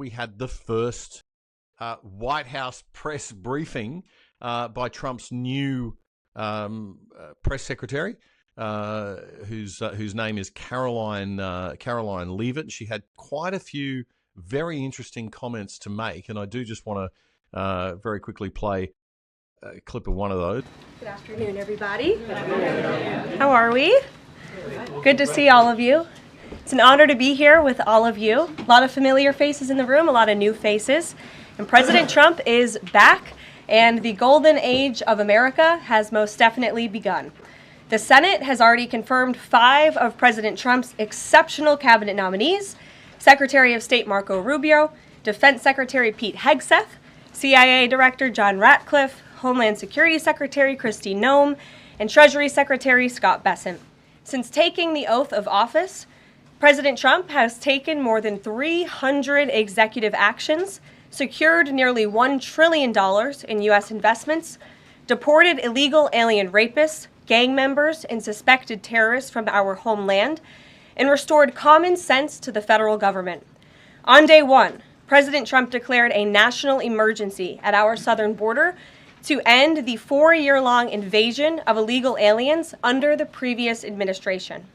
we had the first White House press briefing by Trump's new press secretary, whose name is Caroline Leavitt. She had quite a few very interesting comments to make, and I do just want to very quickly play a clip of one of those. Good afternoon, everybody. How are we? Good to see all of you. It's an honor to be here with all of you. A lot of familiar faces in the room, a lot of new faces. And President Trump is back, and the golden age of America has most definitely begun. The Senate has already confirmed 5 of President Trump's exceptional cabinet nominees: Secretary of State Marco Rubio, Defense Secretary Pete Hegseth, CIA Director John Ratcliffe, Homeland Security Secretary Kristi Noem, and Treasury Secretary Scott Bessent. Since taking the oath of office, President Trump has taken more than 300 executive actions, secured nearly $1 trillion in U.S. investments, deported illegal alien rapists, gang members, and suspected terrorists from our homeland, and restored common sense to the federal government. On day one, President Trump declared a national emergency at our southern border to end the 4-year-long invasion of illegal aliens under the previous administration.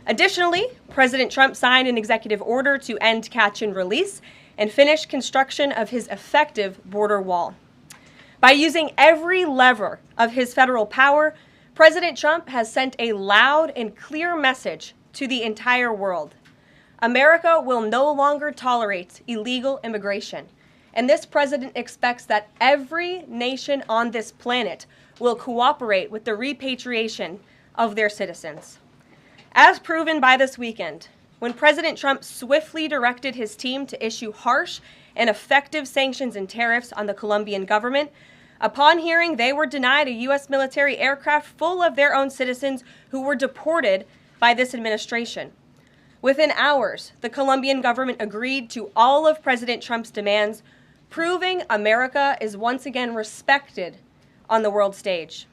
Additionally, President Trump signed an executive order to end catch and release and finish construction of his effective border wall. By using every lever of his federal power, President Trump has sent a loud and clear message to the entire world. America will no longer tolerate illegal immigration. And this president expects that every nation on this planet will cooperate with the repatriation of their citizens. As proven by this weekend, when President Trump swiftly directed his team to issue harsh and effective sanctions and tariffs on the Colombian government, upon hearing they were denied a U.S. military aircraft full of their own citizens who were deported by this administration. Within hours, the Colombian government agreed to all of President Trump's demands, proving America is once again respected on the world stage.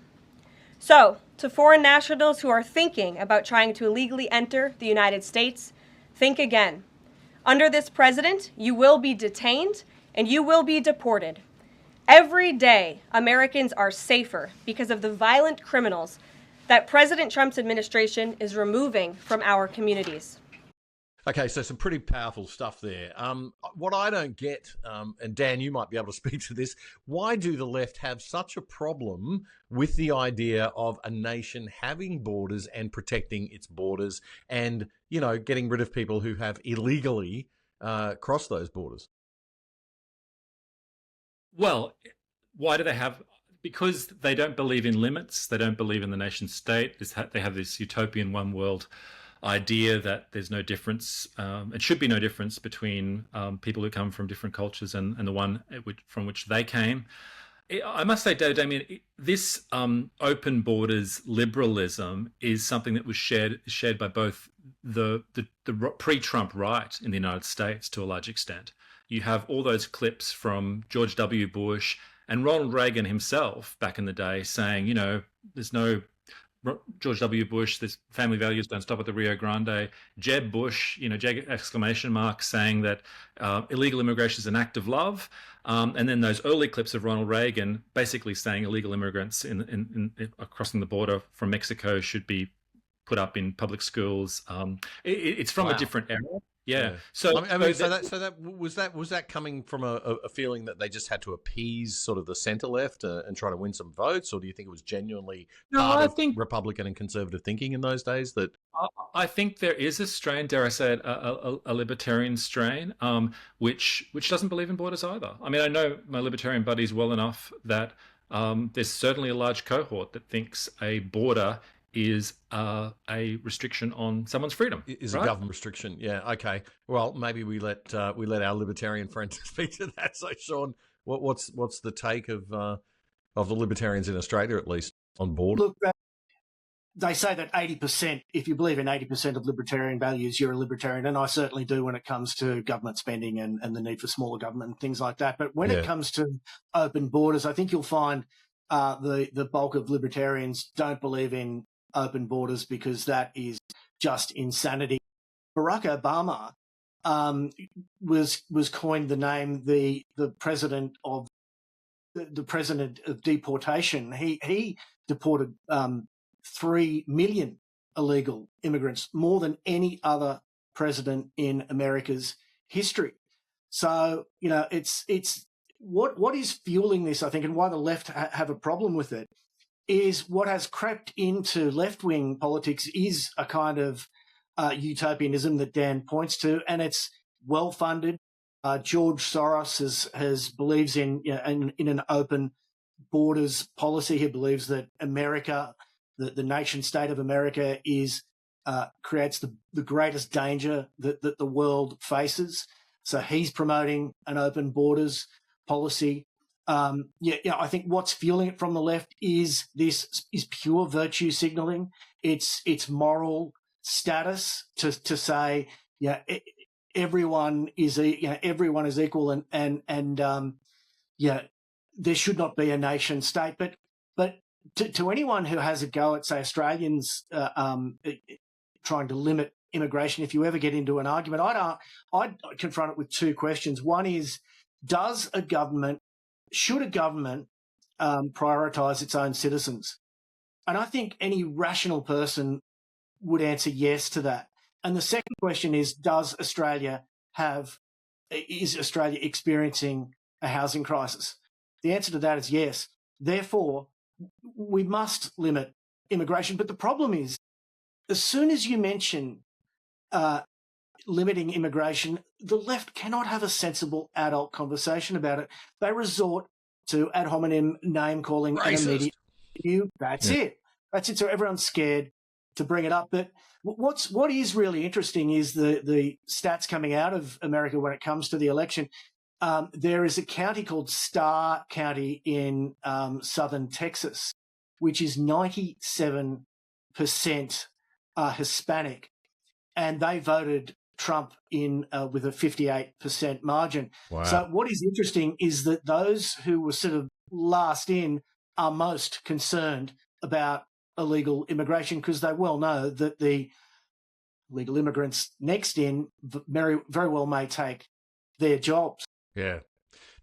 So, to foreign nationals who are thinking about trying to illegally enter the United States, think again. Under this president, you will be detained and you will be deported. Every day, Americans are safer because of the violent criminals that President Trump's administration is removing from our communities. Okay, so some pretty powerful stuff there. What I don't get, and Dan, you might be able to speak to this, why do the left have such a problem with the idea of a nation having borders and protecting its borders and, you know, getting rid of people who have illegally crossed those borders? Well, why do they have? Because they don't believe in limits. They don't believe in the nation state. They have this utopian one world idea that there's no difference, it should be no difference between people who come from different cultures and the one from which they came. I must say, Damien, this open borders liberalism is something that was shared by both the pre-Trump right in the United States to a large extent. You have all those clips from George W. Bush and Ronald Reagan himself back in the day saying, you know, there's no George W. Bush, this family values don't stop at the Rio Grande. Jeb Bush, you know, exclamation mark, saying that illegal immigration is an act of love. And then those early clips of Ronald Reagan basically saying illegal immigrants crossing the border from Mexico should be put up in public schools. It's from a different era. Yeah. So was that coming from a feeling that they just had to appease sort of the center left and try to win some votes, or do you think it was genuinely part of Republican and conservative thinking in those days? That I think there is a strain, dare I say it, a libertarian strain, which doesn't believe in borders either. I mean, I know my libertarian buddies well enough that there's certainly a large cohort that thinks a border is a restriction on someone's freedom. Is right? A government restriction. Yeah. Okay. Well, maybe we let our libertarian friend speak to that. So, Sean, what's the take of the libertarians in Australia, at least, on board? Look, they say that 80%, if you believe in 80% of libertarian values, you're a libertarian, and I certainly do when it comes to government spending and the need for smaller government and things like that. But when it comes to open borders, I think you'll find the bulk of libertarians don't believe in open borders because that is just insanity. Barack Obama was coined the name the president of deportation. He deported 3 million illegal immigrants, more than any other president in America's history. So, it's what is fueling this, I think, and why the left have a problem with it, is what has crept into left-wing politics is a kind of utopianism that Dan points to, and it's well-funded. George Soros believes in an open borders policy. He believes that America, the nation state of America, creates the greatest danger that the world faces. So he's promoting an open borders policy. I think what's fueling it from the left is pure virtue signaling. It's moral status to say, everyone is equal, and there should not be a nation state. But to anyone who has a go at, say, Australians trying to limit immigration, if you ever get into an argument, I'd confront it with two questions. One is, should a government prioritise its own citizens? And I think any rational person would answer yes to that. And the second question is Australia experiencing a housing crisis? The answer to that is yes. Therefore, we must limit immigration. But the problem is, as soon as you mention limiting immigration, the left cannot have a sensible adult conversation about it. They resort to ad hominem name-calling and immediate view. That's it. So everyone's scared to bring it up. But what is really interesting is the stats coming out of America when it comes to the election. There is a county called Starr County in southern Texas, which is 97% Hispanic, and they voted Trump in with a 58% margin. Wow. So what is interesting is that those who were sort of last in are most concerned about illegal immigration, because they well know that the legal immigrants next in very, very well may take their jobs. Yeah.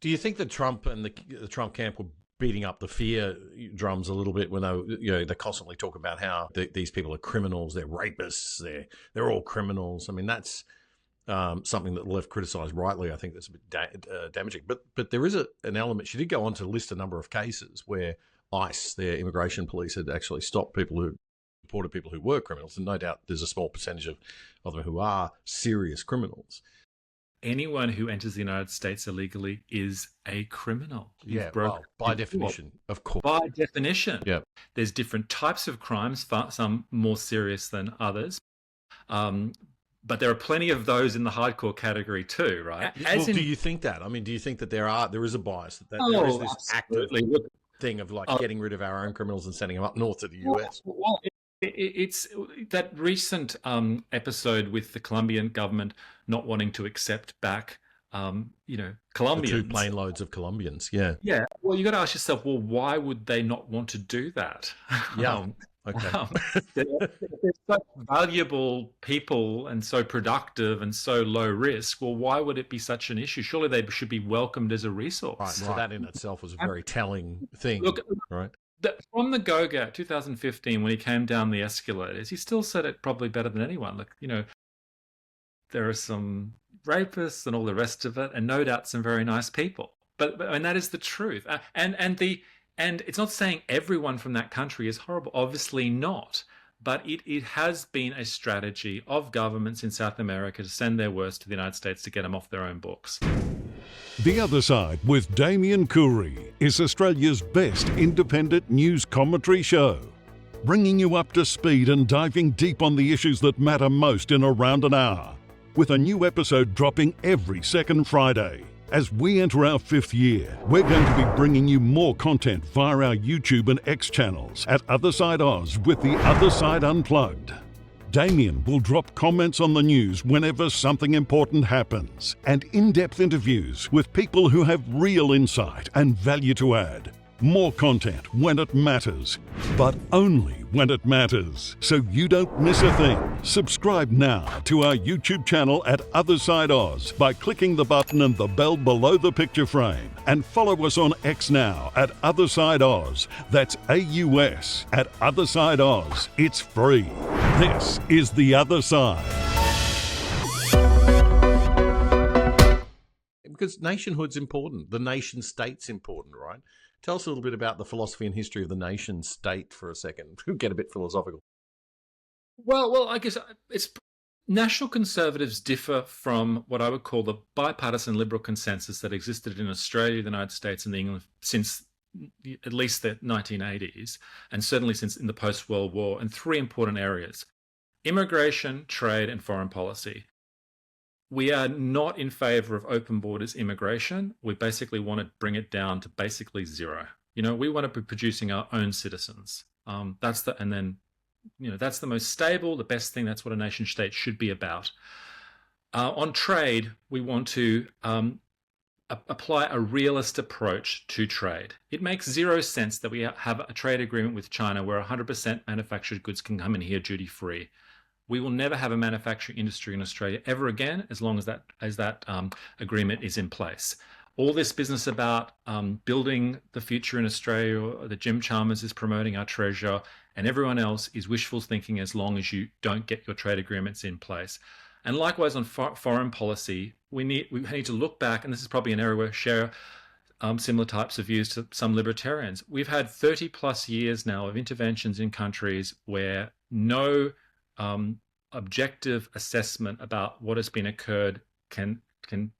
Do you think that Trump and the Trump camp were beating up the fear drums a little bit when they constantly talk about how these people are criminals, they're rapists, they're all criminals? I mean, that's something that the left criticised rightly. I think that's a bit damaging. But there is an element. She did go on to list a number of cases where ICE, their immigration police, had actually stopped reported people who were criminals, and no doubt there's a small percentage of them who are serious criminals. Anyone who enters the United States illegally is a criminal. By definition, of course. By definition. Yeah. There's different types of crimes, some more serious than others. But there are plenty of those in the hardcore category too, right? Do you think that? I mean, do you think that there is a bias, that there is this active thing of getting rid of our own criminals and sending them up north to the US? Well, it's that recent episode with the Colombian government not wanting to accept back, Colombians. The 2 plane loads of Colombians, yeah. Yeah. Well, you got to ask yourself, well, why would they not want to do that? Yeah. Okay. They're such valuable people and so productive and so low risk. Well, why would it be such an issue? Surely they should be welcomed as a resource. Right. So that in itself was a very telling thing, right? From the go-go, 2015, when he came down the escalators, he still said it probably better than anyone. There are some rapists and all the rest of it, and no doubt some very nice people. But that is the truth. And it's not saying everyone from that country is horrible. Obviously not. But it has been a strategy of governments in South America to send their worst to the United States to get them off their own books. The Other Side with Damien Coorey is Australia's best independent news commentary show, bringing you up to speed and diving deep on the issues that matter most in around an hour, with a new episode dropping every second Friday. As we enter our 5th year, we're going to be bringing you more content via our YouTube and X channels at Other Side Oz with the Other Side Unplugged. Damien will drop comments on the news whenever something important happens, and in-depth interviews with people who have real insight and value to add. More content when it matters, but only when it matters, so you don't miss a thing. Subscribe now to our YouTube channel at Other Side Oz by clicking the button and the bell below the picture frame. And follow us on X now at Other Side Oz. That's AUS at Other Side Oz. It's free. This is The Other Side. Because nationhood's important. The nation state's important, right? Tell us a little bit about the philosophy and history of the nation state for a second. We'll get a bit philosophical. Well, I guess it's national conservatives differ from what I would call the bipartisan liberal consensus that existed in Australia, the United States, and England since at least the 1980s, and certainly since in the post-World War, in three important areas: immigration, trade, and foreign policy. We are not in favour of open borders immigration. We basically want to bring it down to basically zero. We want to be producing our own citizens. That's the most stable, the best thing. That's what a nation state should be about. On trade, we want to apply a realist approach to trade. It makes zero sense that we have a trade agreement with China where 100% manufactured goods can come in here duty-free. We will never have a manufacturing industry in Australia ever again as long as that agreement is in place. All this business about building the future in Australia, or that Jim Chalmers is promoting our treasure, and everyone else is wishful thinking as long as you don't get your trade agreements in place. And likewise on foreign policy, we need to look back, and this is probably an area where we share similar types of views to some libertarians. We've had 30 plus years now of interventions in countries where no objective assessment about what has been occurred can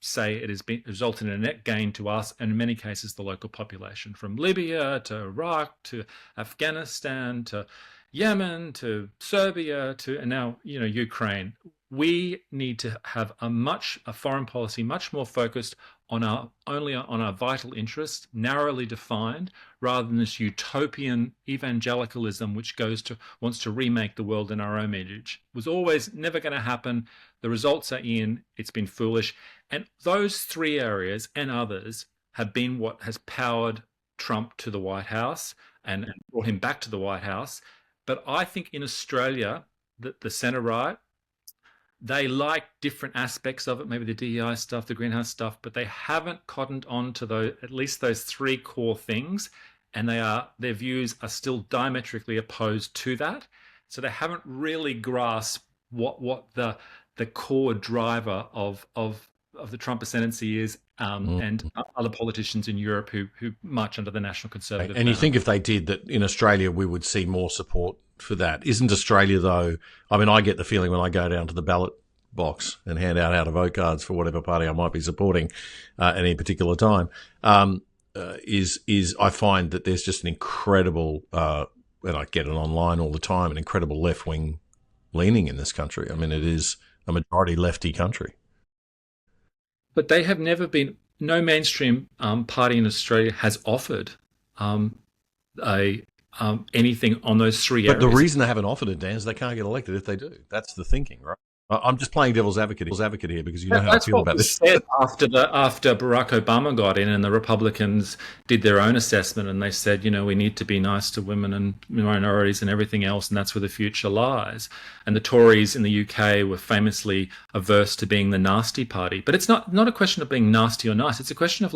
say it has been resulted in a net gain to us, and in many cases the local population, from Libya to Iraq to Afghanistan to Yemen to Serbia to and now Ukraine. We need to have a foreign policy much more focused on our vital interests, narrowly defined, rather than this utopian evangelicalism which wants to remake the world in our own image. It was always never going to happen. The results are in. It's been foolish. And those three areas and others have been what has powered Trump to the White House and brought him back to the White House. But I think in Australia, the centre right, they like different aspects of it, maybe the DEI stuff, the greenhouse stuff, but they haven't cottoned on to at least those three core things, and their views are still diametrically opposed to that. So they haven't really grasped what the core driver of the Trump ascendancy is, and other politicians in Europe who march under the National Conservative. And you think if they did, that in Australia we would see more support for that. Isn't Australia, though? I mean, I get the feeling when I go down to the ballot box and hand out of vote cards for whatever party I might be supporting at any particular time, is I find that there's just an incredible, and I get it online all the time, an incredible left-wing leaning in this country. I mean, it is a majority lefty country. But they have never been, no mainstream party in Australia has offered anything on those three areas. But the reason they haven't offered it, Dan, is they can't get elected if they do. That's the thinking, right? I'm just playing devil's advocate here because you know how I feel about this. Said after Barack Obama got in and the Republicans did their own assessment and they said, we need to be nice to women and minorities and everything else, and that's where the future lies. And the Tories in the UK were famously averse to being the nasty party. But it's not a question of being nasty or nice. It's a question of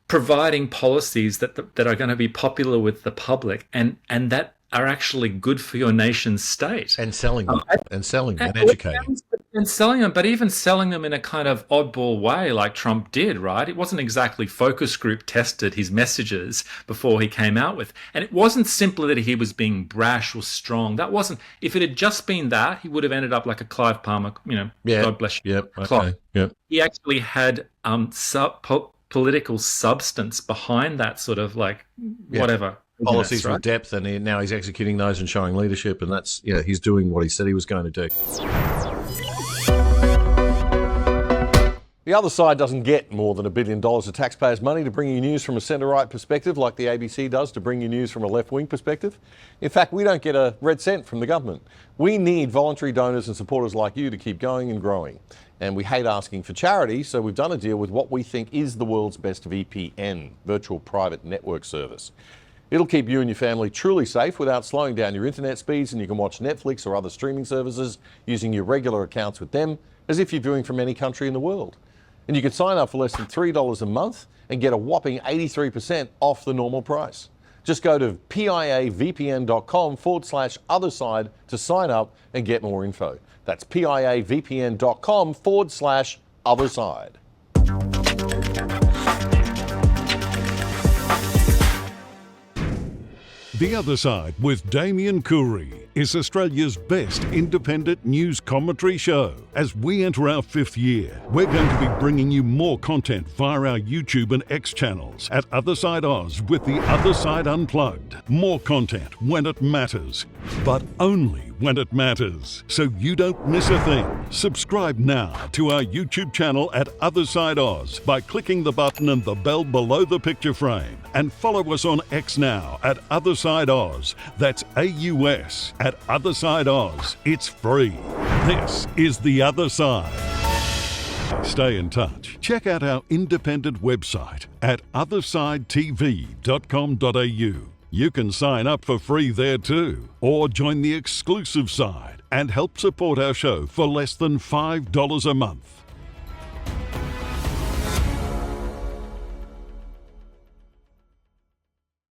providing policies that are going to be popular with the public and that are actually good for your nation state. And selling them, and educating. And selling them, but even selling them in a kind of oddball way like Trump did, right? It wasn't exactly focus group tested his messages before he came out with. And it wasn't simply that he was being brash or strong. That wasn't, if it had just been that, he would have ended up like a Clive Palmer, God bless you. Yep. Okay. Yep. He actually had political substance behind that sort of whatever. Policies with depth, and now he's executing those and showing leadership, and that's he's doing what he said he was going to do. The other side doesn't get more than $1 billion of taxpayers' money to bring you news from a centre-right perspective like the ABC does to bring you news from a left-wing perspective. In fact, we don't get a red cent from the government. We need voluntary donors and supporters like you to keep going and growing. And we hate asking for charity, so we've done a deal with what we think is the world's best VPN, virtual private network service. It'll keep you and your family truly safe without slowing down your internet speeds, and you can watch Netflix or other streaming services using your regular accounts with them as if you're viewing from any country in the world. And you can sign up for less than $3 a month and get a whopping 83% off the normal price. Just go to piavpn.com/otherside to sign up and get more info. That's piavpn.com/otherside. The Other Side with Damien Coorey is Australia's best independent news commentary show. As we enter our 5th year, we're going to be bringing you more content via our YouTube and X channels at Other Side Oz with The Other Side Unplugged. More content when it matters, but only when it matters, so you don't miss a thing. Subscribe now to our YouTube channel at Other Side Oz by clicking the button and the bell below the picture frame. And follow us on X now at Other Side Oz. That's AUS at Other Side Oz. It's free. This is The Other Side. Stay in touch. Check out our independent website at othersidetv.com.au. You can sign up for free there too, or join the exclusive side and help support our show for less than $5 a month.